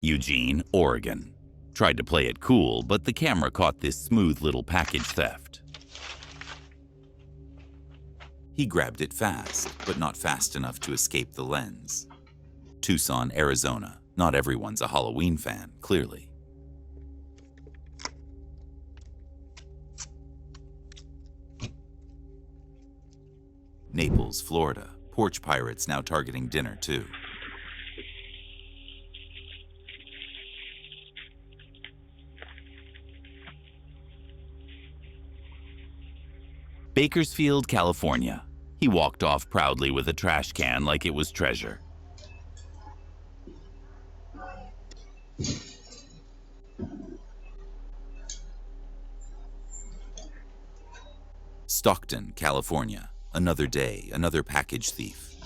Eugene, Oregon. Tried to play it cool, but the camera caught this smooth little package theft. He grabbed it fast, but not fast enough to escape the lens. Tucson, Arizona. Not everyone's a Halloween fan, clearly. Naples, Florida. Porch pirates now targeting dinner, too. Bakersfield, California. He walked off proudly with a trash can like it was treasure. Stockton, California. Another day, another package thief.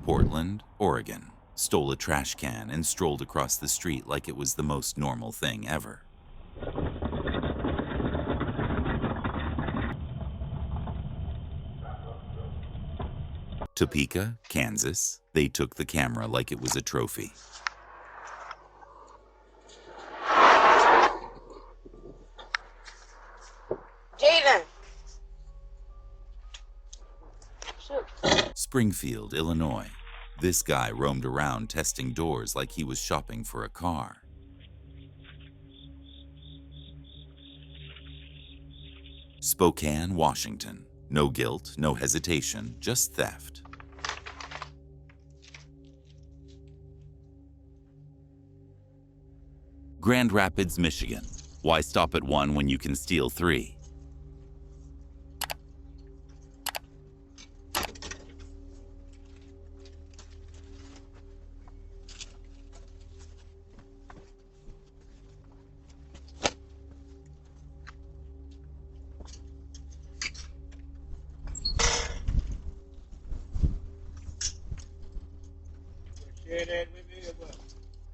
Portland, Oregon. Stole a trash can and strolled across the street like it was the most normal thing ever. Topeka, Kansas. They took the camera like it was a trophy. Jaden! Springfield, Illinois. This guy roamed around testing doors like he was shopping for a car. Spokane, Washington. No guilt, no hesitation, just theft. Grand Rapids, Michigan. Why stop at one when you can steal three?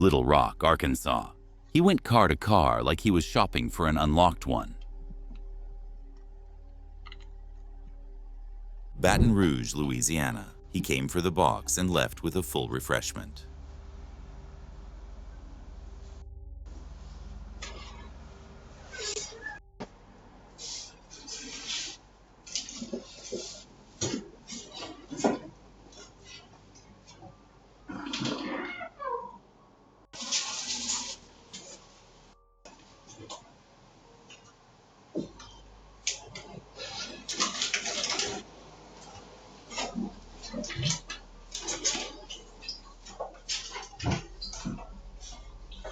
Little Rock, Arkansas. He went car to car like he was shopping for an unlocked one. Baton Rouge, Louisiana. He came for the box and left with a full refreshment.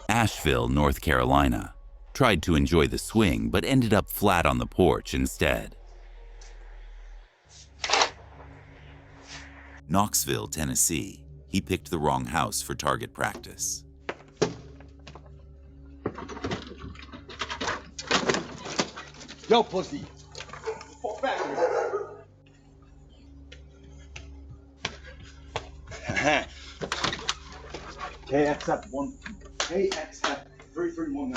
Asheville, North Carolina. Tried to enjoy the swing, but ended up flat on the porch instead. Knoxville, Tennessee. He picked the wrong house for target practice. Yo, pussy. Fall back. KXF 3319.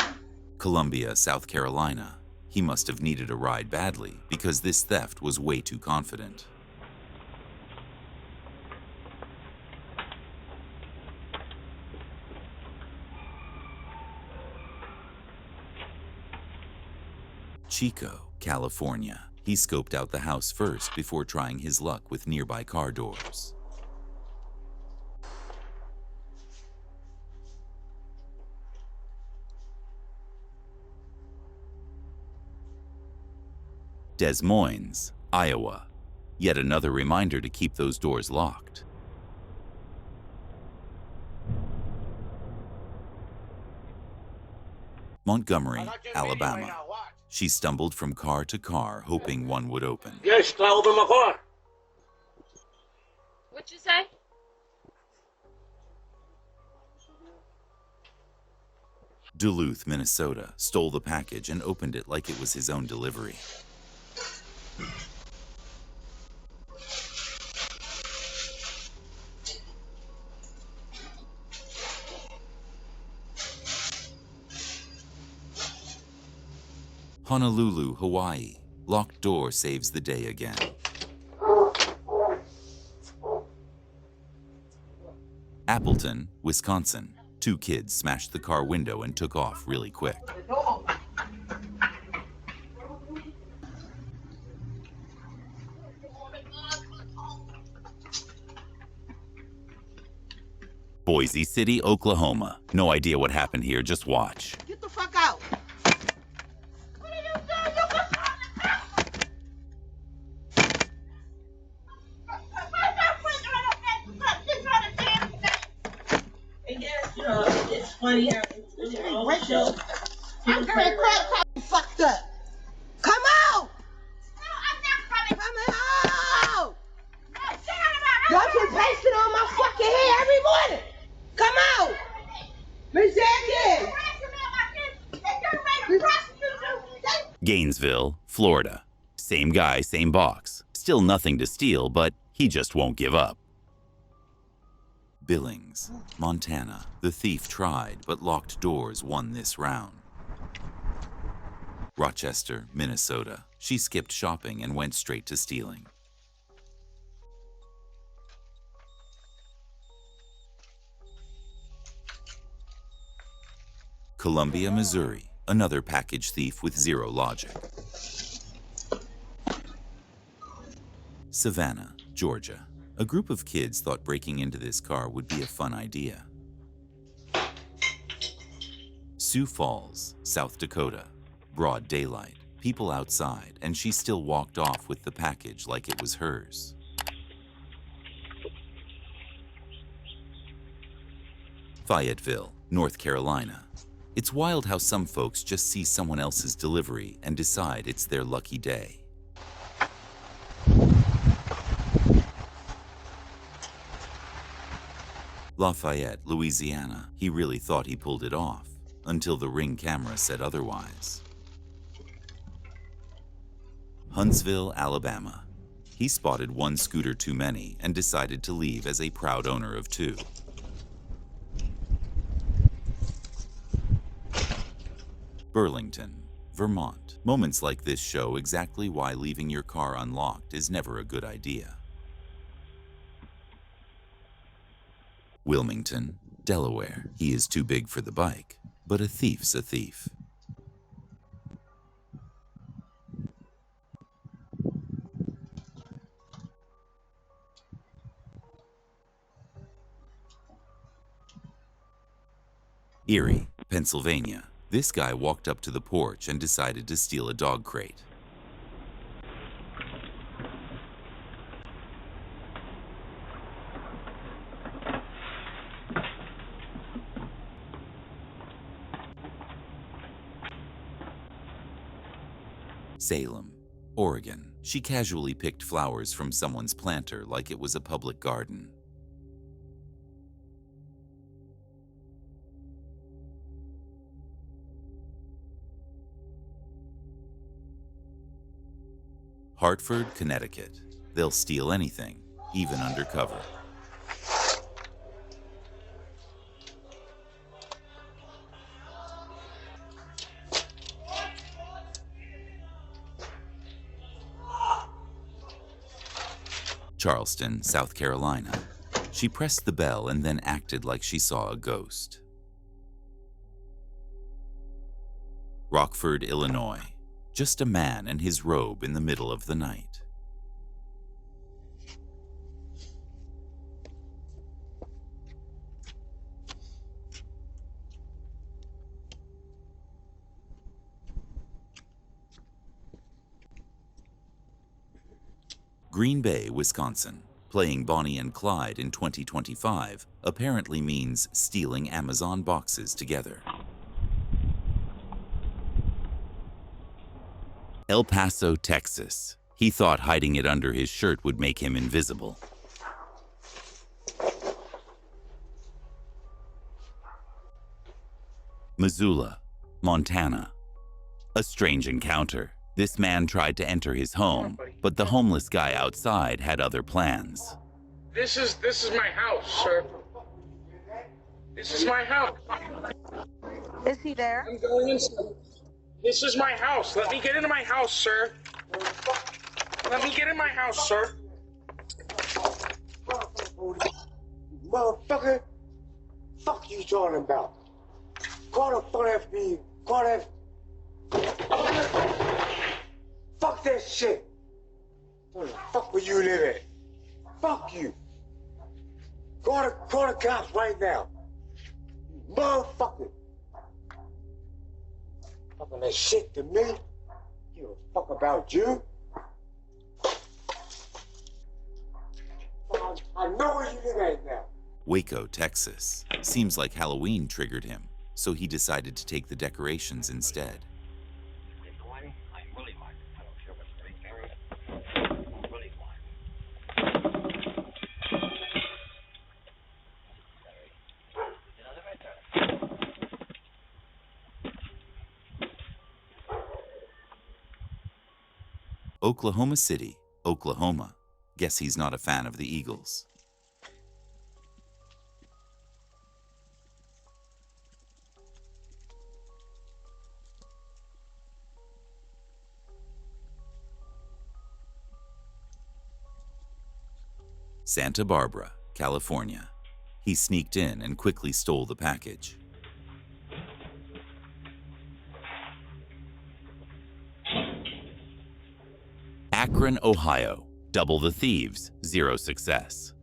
Columbia, South Carolina. He must have needed a ride badly because this theft was way too confident. Chico, California. He scoped out the house first before trying his luck with nearby car doors. Des Moines, Iowa. Yet another reminder to keep those doors locked. Montgomery, Alabama. She stumbled from car to car, hoping one would open. Yes, I open my car. What'd you say? Duluth, Minnesota, stole the package and opened it like it was his own delivery. Honolulu, Hawaii. Locked door saves the day again. Appleton, Wisconsin. 2 kids smashed the car window and took off really quick. Boise City, Oklahoma. No idea what happened here, just watch. Get the fuck out! What are you doing? It's funny how it's show. I'm gonna cry you fucked up. Come out! No, I'm not coming. Come out! Don't Don't be pasting on my fucking hair every morning. Come out! Miss Jenkins! Gainesville, Florida. Same guy, same box. Still nothing to steal, but he just won't give up. Billings, Montana. The thief tried, but locked doors won this round. Rochester, Minnesota. She skipped shopping and went straight to stealing. Columbia, Missouri. Another package thief with zero logic. Savannah, Georgia. A group of kids thought breaking into this car would be a fun idea. Sioux Falls, South Dakota. Broad daylight, people outside, and she still walked off with the package like it was hers. Fayetteville, North Carolina. It's wild how some folks just see someone else's delivery and decide it's their lucky day. Lafayette, Louisiana. He really thought he pulled it off, until the Ring camera said otherwise. Huntsville, Alabama. He spotted 1 scooter too many and decided to leave as a proud owner of 2. Burlington, Vermont. Moments like this show exactly why leaving your car unlocked is never a good idea. Wilmington, Delaware. He is too big for the bike, but a thief's a thief. Erie, Pennsylvania. This guy walked up to the porch and decided to steal a dog crate. Salem, Oregon. She casually picked flowers from someone's planter like it was a public garden. Hartford, Connecticut. They'll steal anything, even undercover. Charleston, South Carolina. She pressed the bell and then acted like she saw a ghost. Rockford, Illinois. Just a man and his robe in the middle of the night. Green Bay, Wisconsin. Playing Bonnie and Clyde in 2025 apparently means stealing Amazon boxes together. El Paso, Texas. He thought hiding it under his shirt would make him invisible. Missoula, Montana. A strange encounter. This man tried to enter his home, but the homeless guy outside had other plans. This is my house, sir. This is my house. Is he there? I'm going inside. This is my house. Let me get into my house, sir. Let me get in my house, sir. Motherfucker, fuck you talking about? Call the fuck FB. Call that. Fuck that shit. Where the fuck will you live at? Fuck you. Call the cops right now. Motherfucker. Fucking that shit to me. Give a fuck about you. I know where you live at now. Waco, Texas. Seems like Halloween triggered him, so he decided to take the decorations instead. Oklahoma City, Oklahoma. Guess he's not a fan of the Eagles. Santa Barbara, California. He sneaked in and quickly stole the package. Akron, Ohio. Double the thieves, 0 success.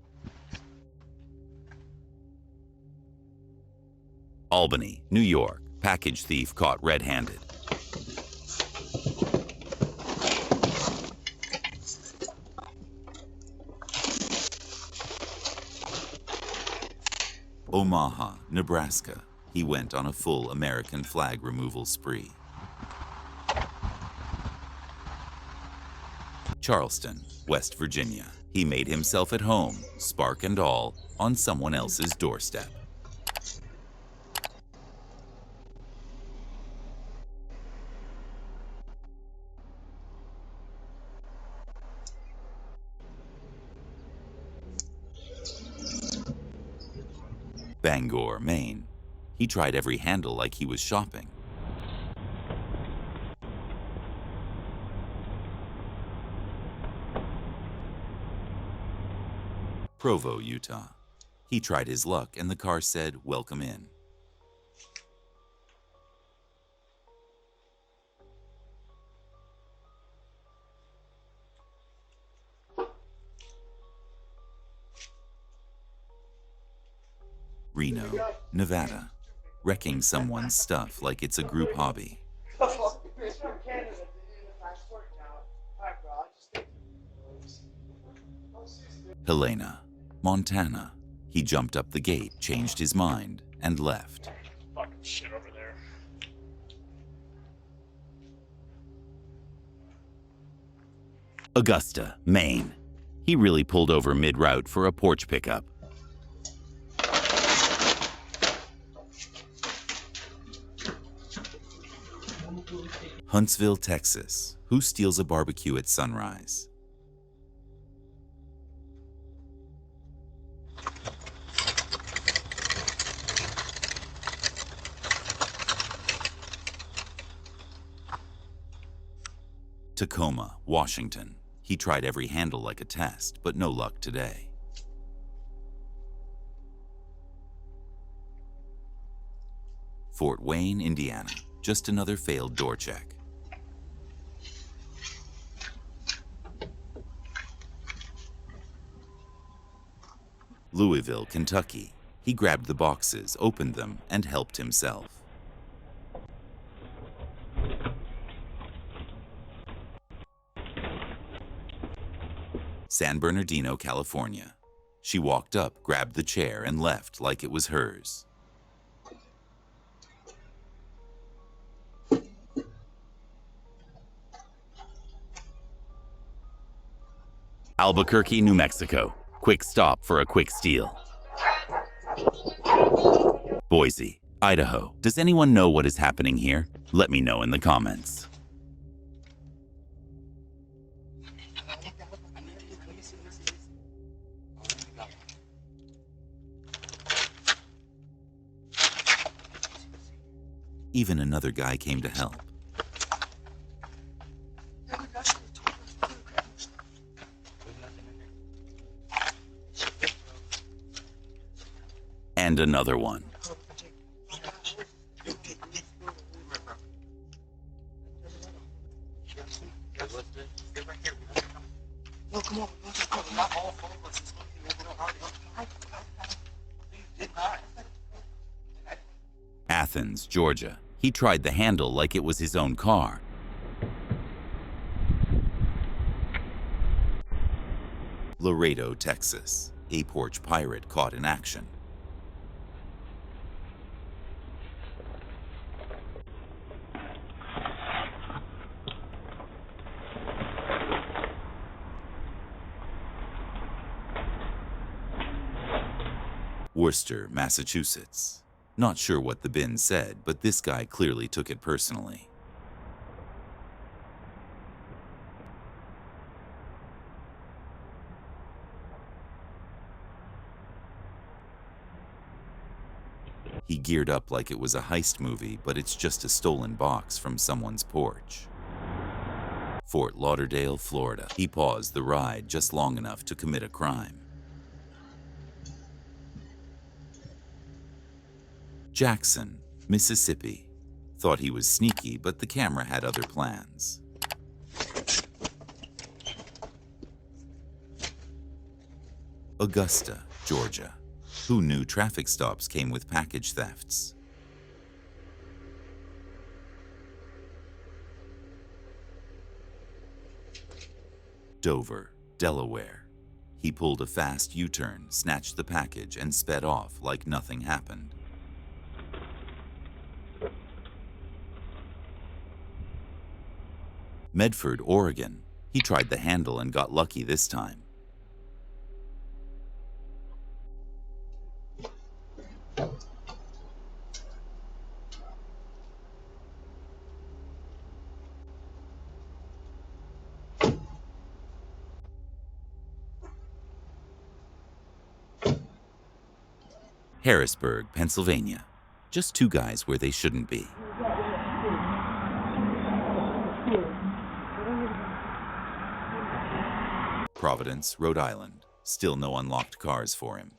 Albany, New York. Package thief caught red-handed. Omaha, Nebraska. He went on a full American flag removal spree. Charleston, West Virginia. He made himself at home, spark and all, on someone else's doorstep. Bangor, Maine. He tried every handle like he was shopping. Provo, Utah. He tried his luck and the car said, "Welcome in." Reno, Nevada. Wrecking someone's stuff like it's a group hobby. Helena, Montana. He jumped up the gate, changed his mind, and left. Fucking shit over there. Augusta, Maine. He really pulled over mid-route for a porch pickup. Huntsville, Texas. Who steals a barbecue at sunrise? Tacoma, Washington. He tried every handle like a test, but no luck today. Fort Wayne, Indiana. Just another failed door check. Louisville, Kentucky. He grabbed the boxes, opened them, and helped himself. San Bernardino, California. She walked up, grabbed the chair, and left like it was hers. Albuquerque, New Mexico. Quick stop for a quick steal. Boise, Idaho. Does anyone know what is happening here? Let me know in the comments. Even another guy came to help. And another one. Athens, Georgia. He tried the handle like it was his own car. Laredo, Texas. A porch pirate caught in action. Worcester, Massachusetts. Not sure what the bin said, but this guy clearly took it personally. He geared up like it was a heist movie, but it's just a stolen box from someone's porch. Fort Lauderdale, Florida. He paused the ride just long enough to commit a crime. Jackson, Mississippi. Thought he was sneaky, but the camera had other plans. Augusta, Georgia. Who knew traffic stops came with package thefts? Dover, Delaware. He pulled a fast U-turn, snatched the package, and sped off like nothing happened. Medford, Oregon. He tried the handle and got lucky this time. Harrisburg, Pennsylvania. Just two guys where they shouldn't be. Providence, Rhode Island. Still no unlocked cars for him.